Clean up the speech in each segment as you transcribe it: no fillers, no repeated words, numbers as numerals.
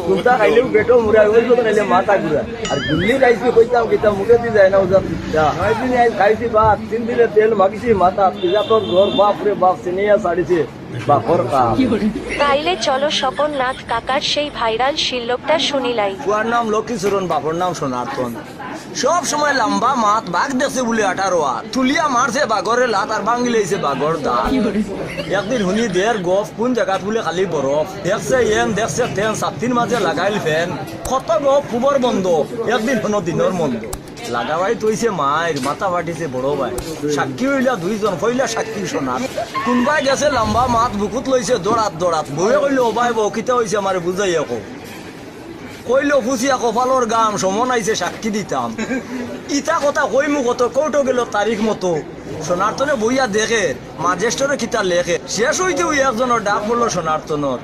কুন্তা খাইলেও পেটো মুড়া ওই তো খাইলে মাথা ঘুরা আর গুল্লি খাইছি কইতাম কইতাম মুখে দিয়ে যায় না ওজা নয় দিন খাইছি ভাত 3 দিনে তেল মাখিছি মাথা পিজা তোর ঘর বাপ রে বাপ সিনিয়া সাড়িছে বাপর কাম। তাইলে চলো স্বপন নাথ কাকার সেই ভাইরাল শিল্লকটা শুনিলাই। বুয়ার নাম লক্ষ্মীচরণ বাপর নাম সোনার্থন। সব সময় লম্বা মাত বাঘ দেখছে বলে 18 তুলিয়া মারছে বাঘরের লাত আর ভাঙি লইছে বাঘর দাঁত। একদিন শুনি দের গফ কোন জায়গা তুলে খালি বরফ দেখছে এন দেখছে তেন ছাতির মাঝে লাগাইল ফেন কত গফ খুবর বন্ধ একদিন কোনো দিনের মন্দ লাগাবাই তৈছে মায়ের মাথা ফাটিছে বড় ভাই সাক্ষী হইলা 2 জন কইলা সাক্ষী সোনার কোনবাই গেছে লম্বা মাত বুকুত লইছে দৌড়াত দৌড়াত বউয়ে কইলে ও ভাই বউ কিতা হইছে আমারে বুঝাই আকৌ কইলো ফুসিয়া কপালর গাম সমন আইছে সাক্ষী দিতাম ইটা কথা কইমু কত কৌটো গেল তারিখ মতো সোনার্তনে বইয়া দেখে মাজেস্টরে কিতা লেখে শেষ হইতে ওই একজনের ডাক বললো সোনার্তনর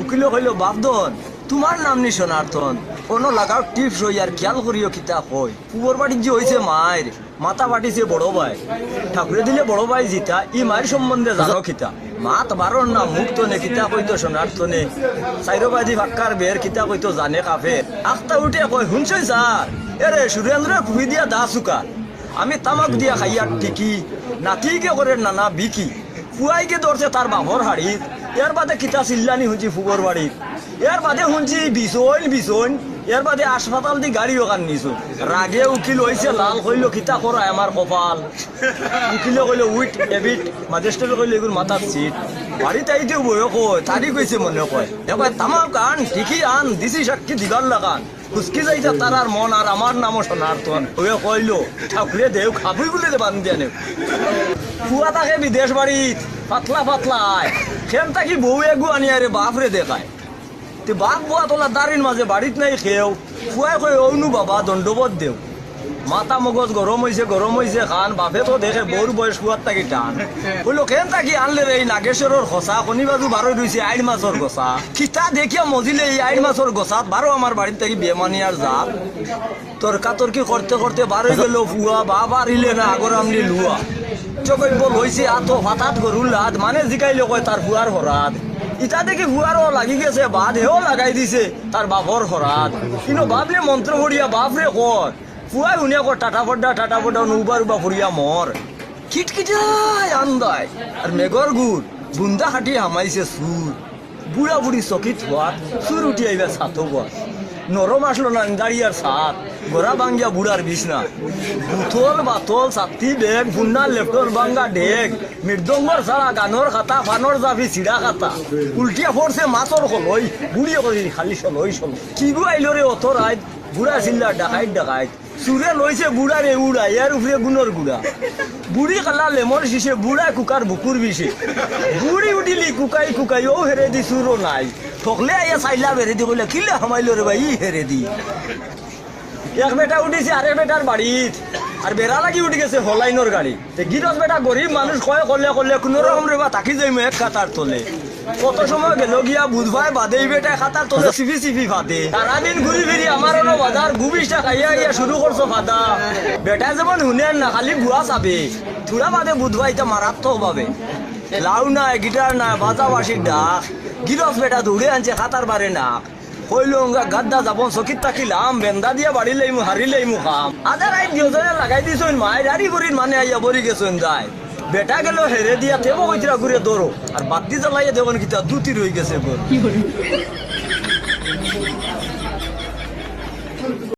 উকিলে কইলো বাপদন তোমার নাম নি সোনার্তন কোনো লাগাও টিপস হই আর খেয়াল করিও কিতা কই পুবর বাড়ির যে হইছে মায়ের মাথা পাটিছে বড় ভাই ঠাকুরে দিলে বড় ভাই জিতা ই মায়ের সম্বন্ধে জানো কিতা মাত বারণ না মুক্ত নে কিতা কইতো সোনার্তনে সাইরবাদী ভাক্কার বের কিতা কইতো জানে কাফে আখতা উঠে কই শুনছই স্যার এরে সুরেন্দ্র ফুই দিয়া দা সুকার আমি তামাক দিয়া খাইয়া টিকি নাতিকে করে নানা বিকি ফুয়াইকে ধরছে তার বাপর হাড়িত এর বাদে কিতা চিল্লানি শুনছি ফুবর বাড়িত এর বাদে শুনছি বিছন এর বাদে হাসপাতাল দি গাড়ি ওখান নিছো রাগে উকিল হইছে লাল কইলো কিতা করা আমার কপাল উকিলে কইলো উইট এবিট ম্যাজিস্ট্রেট কইলো এগুলো মাথার সিট বাড়িতে আইতেও বয় কয় তারি কইছে মনে কয় এবার তামাক আন ঠিকই আন দিছি সাক্ষী দিবার লাগান খুশকি যাইতে তার আর মন আর আমার নামও সোনার্থন ওই কইলো ঠাকুরে দেও খাবই বলে বান দিয়া নে ফুয়া থাকে বিদেশ বাড়িত পাতলা পাতলা আয় খেন থাকি বউ এগু আনি আরে বাপরে দেখায় তে বাপ বুয়া তোলা দাঁড়ির মাঝে বাড়িত নাই খেয়েও ফুয়াই কই অনু বাবা দণ্ডবোধ দেও মাথা মগজ গরম হয়েছে খান বাপে তো দেখে বউর বয়স ফুয়ার থাকি টান বললো কেন থাকি আনলে রে এই নাগেশ্বরের খসা শনি বাজু বারো রয়েছে 8 মাসের গছা খিতা দেখিয়া মজিলে এই 8 মাসের গছাত বারো আমার বাড়ির থেকে বেমানি আর জাত তর্কাতর্কি করতে করতে বারো গেল ফুয়া বাবা রিলে না আগর আমলি লুয়া চকৈব হয়েছে আতো ফাটাত গরুর লাদ মানে জিকাইলে কয় তার ফুয়ার হরাত ইটা দেখি ফুয়ারও লাগি গেছে বাদ হেও লাগাই দিছে তার বাপর হরাত কিন্তু বাপলে মন্ত্র ভরিয়া বাপরে কর ফুয়াই শুনিয়া কর টাটা পড্ডা নৌবা রুবা ফুরিয়া মর খিটখিটাই আন্দায় আর মেঘর গুড় বুন্দা খাটি হামাইছে সুর বুড়া বুড়ি চকিত হওয়াত সুর উঠি আইবা ছাতো বস নরম আসলো না দাঁড়িয়ার সাত গোড়া বাঙ্গিয়া বুড়ার বিছনা বুথল বাতল ছাতি বেগ ফুন্নার লেফটর বাঙ্গা ডেক মৃদঙ্গর ছাড়া গানোর খাতা ফানোর জাফি চিড়া খাতা উল্টিয়া পড়ছে মাছর হলই বুড়িয়ে করি খালি চলই কি গো আইলো রে অত রাত বুড়া চিল্লা ডাকাইত চুরে লইছে বুড়ারে উড়া ইয়ার উপরে গুণর গুড়া বুড়ি কালা লেমর শিশে বুড়া কুকার বুকুর বিষে বুড়ি উঠিলি কুকাই ও হেরে দি চুরো নাই ঠকলে আইয়া চাইলা বেড়ে দি কইলে কিলে হামাইলো রে ভাই হেরে দি এক বেটা উঠিছে আরেক বেটার বাড়িত আর বেড়া লাগি উঠি গেছে হলাইনোর গাড়ি গিরস বেটা গরিব মানুষ কয় করলে কোন রকম রে বা তাকি যাইমু এক খাতার তলে কত সময় গেল গিয়া বুধবার বাদে বেটা খাতার তলে সিপি ফাতে সারাদিন ঘুরি ফিরি আমার বাজার গুবিসটা খাইয়া গিয়া শুরু করছো ফাদা বেটা যেমন শুনেন না খালি বুয়া চাবে থুড়া বাদে বুধবার এটা মারাত্মক ভাবে লাউ নাই গিটার নাই বাজা বাসির ডাক গিরস বেটা দৌড়ে আনছে খাতার বারে নাক কইলো গাদ্দা যাবন চকিত তাকিলাম বেন্দা দিয়া বাড়ি লাইমু হারি লাইমু খাম আধা রাত দিওজনে লাগাই দিছুন মায়ের হারি করির মানে আইয়া বরি গেছুন যায় বেটা গেল হেরে দিয়া তেবো কইতরা ঘুরে দৌড়ো আর বাতি জ্বালাইয়া দেবন কিতা দুটি রয়ে গেছে